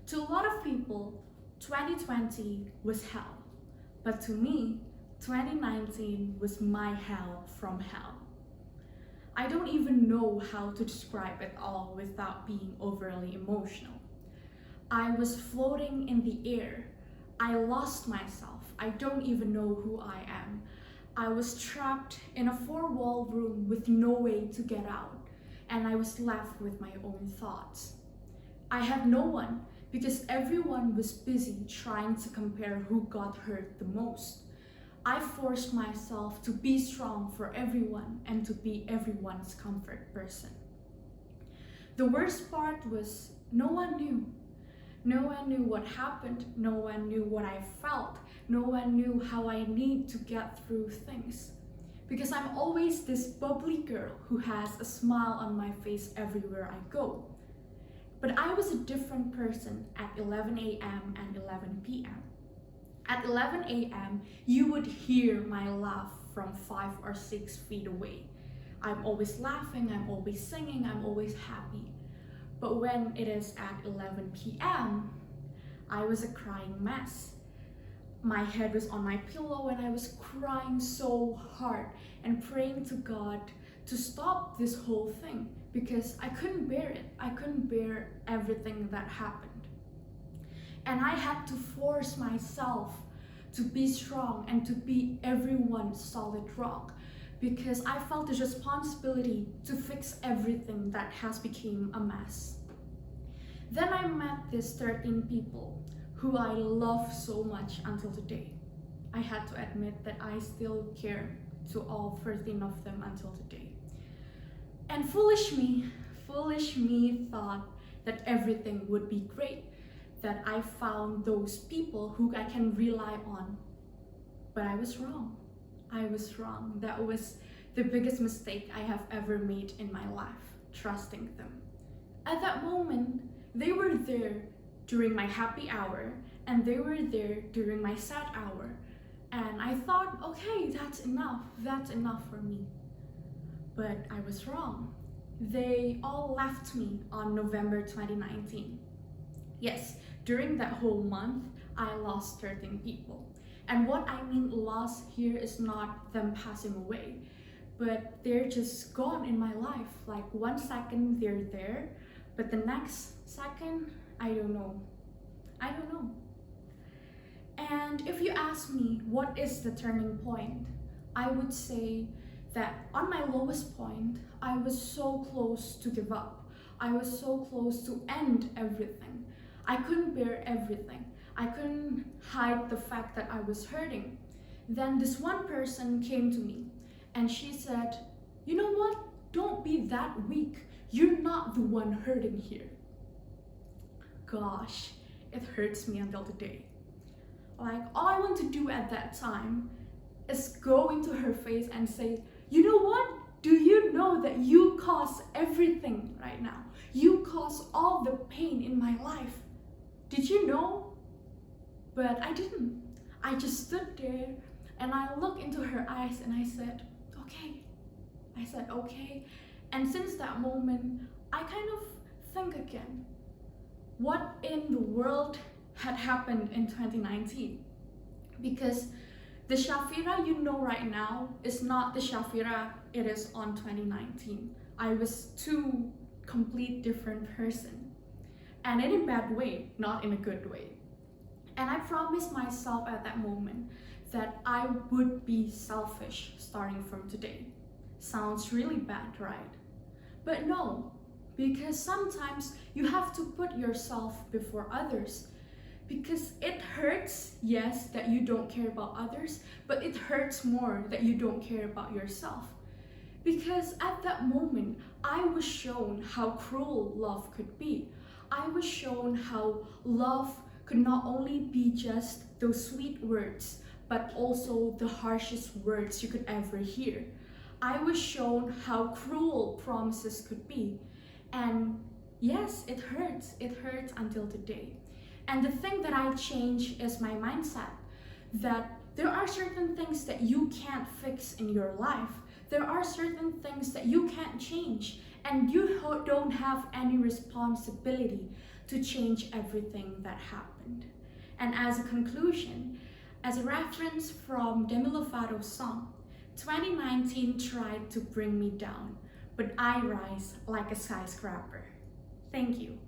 To a lot of people, 2020 was hell. But to me, 2019 was my hell from hell. I don't even know how to describe it all without being overly emotional. I was floating in the air. I lost myself. I don't even know who I am. I was trapped in a four-wall room with no way to get out, and I was left with my own thoughts. I had no one because everyone was busy trying to compare who got hurt the most. I forced myself to be strong for everyone and to be everyone's comfort person. The worst part was no one knew. No one knew what happened, no one knew what I felt, no one knew how I need to get through things. Because I'm always this bubbly girl who has a smile on my face everywhere I go. But I was a different person at 11 a.m. and 11 p.m. At 11 a.m., you would hear my laugh from 5 or 6 feet away. I'm always laughing, I'm always singing, I'm always happy. But when it is at 11 p.m., I was a crying mess. My head was on my pillow and I was crying so hard and praying to God to stop this whole thing because I couldn't bear it. I couldn't bear everything that happened. And I had to force myself to be strong and to be everyone's solid rock because I felt the responsibility to fix everything that has become a mess. Then I met these 13 people who I love so much until today. I had to admit that I still care to all 13 of them until today. And foolish me thought that everything would be great, that I found those people who I can rely on. But I was wrong. I was wrong. That was the biggest mistake I have ever made in my life, trusting them. At that moment, they were there during my happy hour and they were there during my sad hour. And I thought, okay, that's enough for me. But I was wrong. They all left me on November 2019. Yes, during that whole month, I lost 13 people. And what I mean loss here is not them passing away, but they're just gone in my life. Like 1 second they're there, but the next second, I don't know. And if you ask me what is the turning point, I would say that on my lowest point, I was so close to give up. I was so close to end everything. I couldn't bear everything. I couldn't hide the fact that I was hurting. Then this one person came to me and she said, you know what? Don't be that weak. You're not the one hurting here. Gosh, it hurts me until today. Like, all I want to do at that time is go into her face and say, you know what? Do you know that you cause everything right now? You cause all the pain in my life. Did you know? But I didn't. I just stood there and I looked into her eyes and I said, okay. I said, okay. And since that moment, I kind of think again, what in the world had happened in 2019? Because the Shafira you know right now is not the Shafira it is on 2019. I was two complete different person. And in a bad way, not in a good way. And I promised myself at that moment that I would be selfish starting from today. Sounds really bad, right? But no, because sometimes you have to put yourself before others. Because it hurts, yes, that you don't care about others, but it hurts more that you don't care about yourself. Because at that moment, I was shown how cruel love could be. I was shown how love could not only be just those sweet words, but also the harshest words you could ever hear. I was shown how cruel promises could be. And yes, it hurts until today. And the thing that I changed is my mindset, that there are certain things that you can't fix in your life. There are certain things that you can't change, and you don't have any responsibility to change everything that happened. And as a conclusion, as a reference from Demi Lovato's song, 2019 tried to bring me down, but I rise like a skyscraper. Thank you.